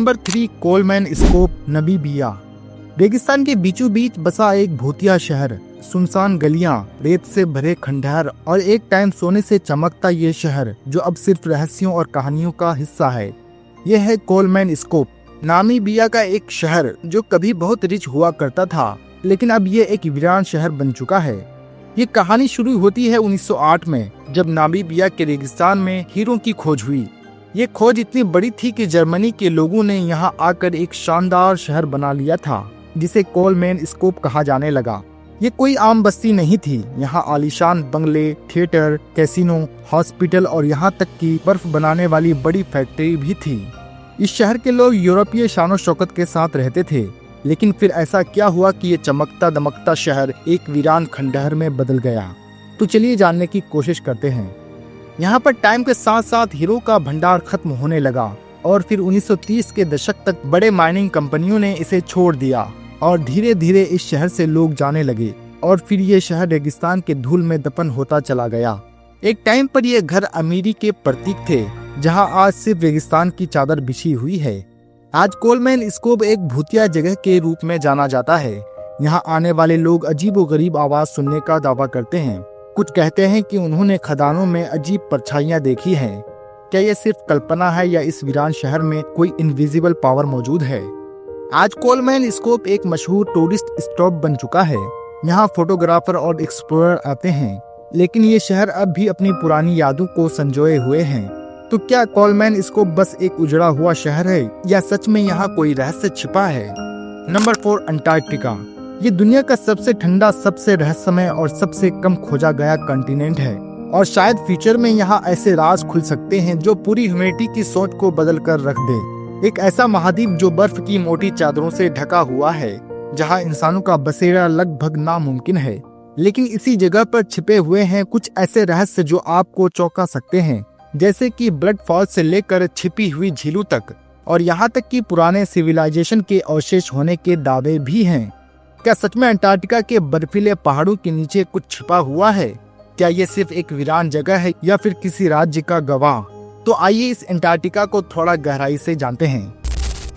Number 3, Coleman scope, Namibia. रेगिस्तान के बीचों बीच बसा एक भूतिया शहर, सुनसान गलियां, रेत से भरे खंडहर और एक टाइम सोने से चमकता ये शहर जो अब सिर्फ रहस्यों और कहानियों का हिस्सा है। यह है कोलमैन स्कोप, नामीबिया का एक शहर जो कभी बहुत रिच हुआ करता था, लेकिन अब ये एक वीरान शहर बन चुका है। ये कहानी शुरू होती है 1908 में, जब नामीबिया के रेगिस्तान में हीरों की खोज हुई। ये खोज इतनी बड़ी थी कि जर्मनी के लोगों ने यहाँ आकर एक शानदार शहर बना लिया था, जिसे कोलमैन स्कोप कहा जाने लगा। ये कोई आम बस्ती नहीं थी। यहाँ आलीशान बंगले, थिएटर, कैसीनो, हॉस्पिटल और यहाँ तक कि बर्फ बनाने वाली बड़ी फैक्ट्री भी थी। इस शहर के लोग यूरोपीय शानो शौकत के साथ रहते थे, लेकिन फिर ऐसा क्या हुआ कि ये चमकता दमकता शहर एक वीरान खंडहर में बदल गया। तो चलिए जानने की कोशिश करते हैं। यहाँ पर टाइम के साथ साथ हीरो का भंडार खत्म होने लगा और फिर 1930 के दशक तक बड़े माइनिंग कंपनियों ने इसे छोड़ दिया और धीरे धीरे इस शहर से लोग जाने लगे और फिर ये शहर रेगिस्तान के धूल में दफन होता चला गया। एक टाइम पर ये घर अमीरी के प्रतीक थे, जहाँ आज सिर्फ रेगिस्तान की चादर बिछी हुई है। आज कोलमैन स्कोप एक भूतिया जगह के रूप में जाना जाता है। यहाँ आने वाले लोग अजीबोगरीब आवाज सुनने का दावा करते हैं। कुछ कहते हैं कि उन्होंने खदानों में अजीब परछाइयां देखी हैं। क्या यह सिर्फ कल्पना है या इस वीरान शहर में कोई इनविजिबल पावर मौजूद है? आज कोलमैन स्कोप एक मशहूर टूरिस्ट स्टॉप बन चुका है। यहाँ फोटोग्राफर और एक्सप्लोरर आते हैं, लेकिन ये शहर अब भी अपनी पुरानी यादों को संजोए हुए हैं। तो क्या कोलमैन स्कोप बस एक उजड़ा हुआ शहर है या सच में यहाँ कोई रहस्य छिपा है? Number 4, Antarctica. ये दुनिया का सबसे ठंडा, सबसे रहस्यमय और सबसे कम खोजा गया कॉन्टिनेंट है और शायद फ्यूचर में यहाँ ऐसे राज खुल सकते हैं जो पूरी ह्यूमैनिटी की सोच को बदल कर रख दे। एक ऐसा महाद्वीप जो बर्फ की मोटी चादरों से ढका हुआ है, जहाँ इंसानों का बसेरा लगभग नामुमकिन है। लेकिन इसी जगह पर छिपे हुए हैं कुछ ऐसे रहस्य जो आपको चौंका सकते हैं, जैसे कि ब्लड फॉल्स से लेकर छिपी हुई झीलों तक, और यहाँ तक कि पुराने सिविलाइजेशन के अवशेष होने के दावे भी हैं। क्या सच में अंटार्कटिका के बर्फीले पहाड़ों के नीचे कुछ छिपा हुआ है? क्या ये सिर्फ एक वीरान जगह है या फिर किसी राज्य का गवाह? तो आइए इस अंटार्कटिका को थोड़ा गहराई से जानते हैं।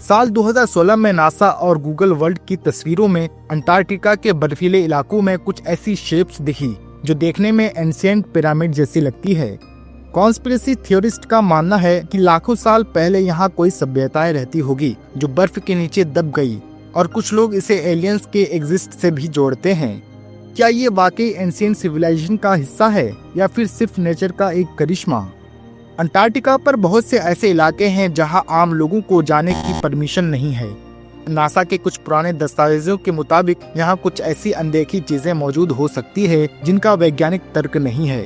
साल 2016 में नासा और गूगल वर्ल्ड की तस्वीरों में अंटार्कटिका के बर्फीले इलाकों में कुछ ऐसी शेप्स दिखी जो देखने में एंशिएंट पिरामिड जैसी लगती है। कॉन्स्पिरेसी थ्योरिस्ट का मानना है कि लाखों साल पहले यहाँ कोई सभ्यताएं रहती होगी जो बर्फ के नीचे दब गई, और कुछ लोग इसे एलियंस के एग्जिस्ट से भी जोड़ते हैं। क्या ये वाकई एंशिएंट सिविलाइजेशन का हिस्सा है या फिर सिर्फ नेचर का एक करिश्मा? अंटार्कटिका पर बहुत से ऐसे इलाके हैं जहां आम लोगों को जाने की परमिशन नहीं है। नासा के कुछ पुराने दस्तावेजों के मुताबिक यहाँ कुछ ऐसी अनदेखी चीजें मौजूद हो सकती है जिनका वैज्ञानिक तर्क नहीं है।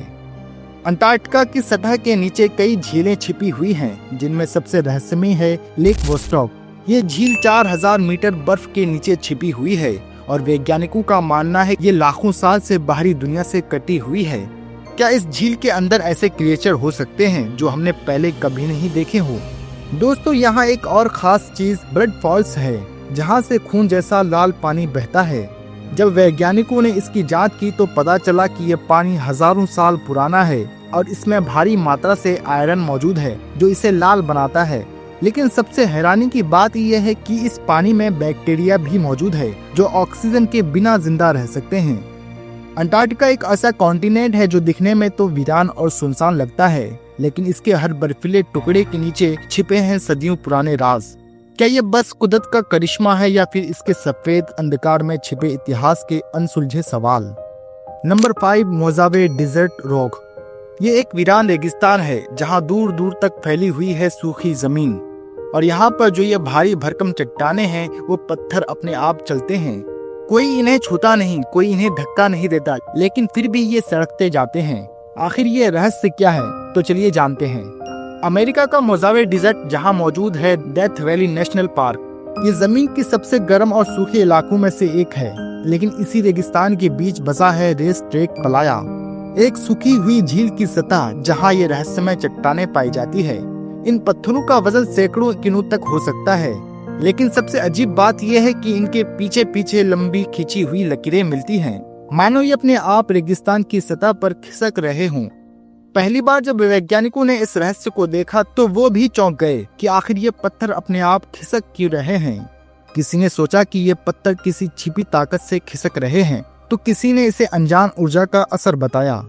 अंटार्कटिका की सतह के नीचे कई झीलें छिपी हुई हैं, जिनमें सबसे रहस्यमय है लेक वोस्टॉक। ये झील 4000 मीटर बर्फ के नीचे छिपी हुई है और वैज्ञानिकों का मानना है ये लाखों साल से बाहरी दुनिया से कटी हुई है। क्या इस झील के अंदर ऐसे क्रिएचर हो सकते हैं जो हमने पहले कभी नहीं देखे हो? दोस्तों, यहाँ एक और खास चीज ब्लड फॉल्स है, जहाँ से खून जैसा लाल पानी बहता है। जब वैज्ञानिकों ने इसकी जांच की तो पता चला कि यह पानी हजारों साल पुराना है और इसमें भारी मात्रा से आयरन मौजूद है जो इसे लाल बनाता है। लेकिन सबसे हैरानी की बात यह है कि इस पानी में बैक्टीरिया भी मौजूद है जो ऑक्सीजन के बिना जिंदा रह सकते हैं। अंटार्कटिका एक ऐसा कॉन्टिनेंट है जो दिखने में तो वीरान और सुनसान लगता है, लेकिन इसके हर बर्फीले टुकड़े के नीचे छिपे हैं सदियों पुराने राज। क्या ये बस कुदरत का करिश्मा है या फिर इसके सफेद अंधकार में छिपे इतिहास के अनसुलझे सवाल? नंबर 5, मोजावे डेजर्ट रॉक। ये एक वीरान रेगिस्तान है जहाँ दूर दूर तक फैली हुई है सूखी जमीन, और यहाँ पर जो ये भारी भरकम चट्टाने हैं वो पत्थर अपने आप चलते हैं। कोई इन्हें छूता नहीं, कोई इन्हें धक्का नहीं देता, लेकिन फिर भी ये सड़कते जाते हैं। आखिर ये रहस्य क्या है? तो चलिए जानते हैं। अमेरिका का मोजावे डेजर्ट जहाँ मौजूद है डेथ वैली नेशनल पार्क, ये जमीन की सबसे गर्म और सूखे इलाकों में से एक है, लेकिन इसी रेगिस्तान के बीच बसा है रेस ट्रैक प्लाया, एक सूखी हुई झील की सतह जहाँ ये रहस्यमय चट्टानें पाई जाती है। इन पत्थरों का वजन सैकड़ों किलो तक हो सकता है, लेकिन सबसे अजीब बात यह है कि इनके पीछे पीछे लंबी खींची हुई लकीरें मिलती हैं, मानो ये अपने आप रेगिस्तान की सतह पर खिसक रहे हों। पहली बार जब वैज्ञानिकों ने इस रहस्य को देखा तो वो भी चौंक गए कि आखिर ये पत्थर अपने आप खिसक क्यों रहे हैं। किसी ने सोचा कि ये पत्थर किसी छिपी ताकत से खिसक रहे हैं, तो किसी ने इसे अनजान ऊर्जा का असर बताया।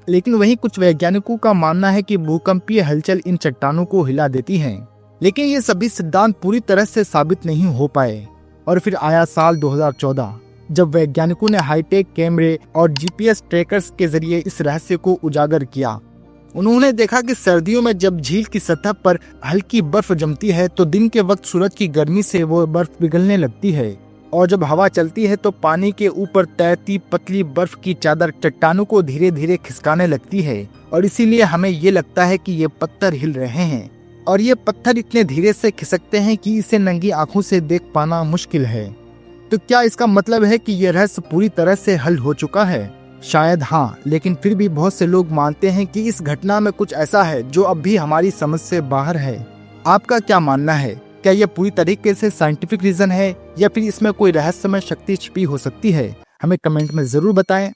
लेकिन वहीं कुछ वैज्ञानिकों का मानना है कि भूकंपीय हलचल इन चट्टानों को हिला देती है। लेकिन ये सभी सिद्धांत पूरी तरह से साबित नहीं हो पाए। और फिर आया साल 2014, जब वैज्ञानिकों ने हाईटेक कैमरे और जीपीएस ट्रैकर्स के जरिए इस रहस्य को उजागर किया। उन्होंने देखा कि सर्दियों में जब झील की सतह पर हल्की बर्फ जमती है तो दिन के वक्त सूरज की गर्मी से वो बर्फ पिघलने लगती है, और जब हवा चलती है तो पानी के ऊपर तैरती पतली बर्फ की चादर चट्टानों को धीरे धीरे खिसकाने लगती है। और इसीलिए हमें ये लगता है कि ये पत्थर हिल रहे हैं, और ये पत्थर इतने धीरे से खिसकते हैं कि इसे नंगी आंखों से देख पाना मुश्किल है। तो क्या इसका मतलब है कि यह रहस्य पूरी तरह से हल हो चुका है? शायद हाँ, लेकिन फिर भी बहुत से लोग मानते हैं कि इस घटना में कुछ ऐसा है जो अब भी हमारी समझ से बाहर है। आपका क्या मानना है? क्या यह पूरी तरीके से साइंटिफिक रीजन है या फिर इसमें कोई रहस्यमय शक्ति छिपी हो सकती है? हमें कमेंट में जरूर बताएं।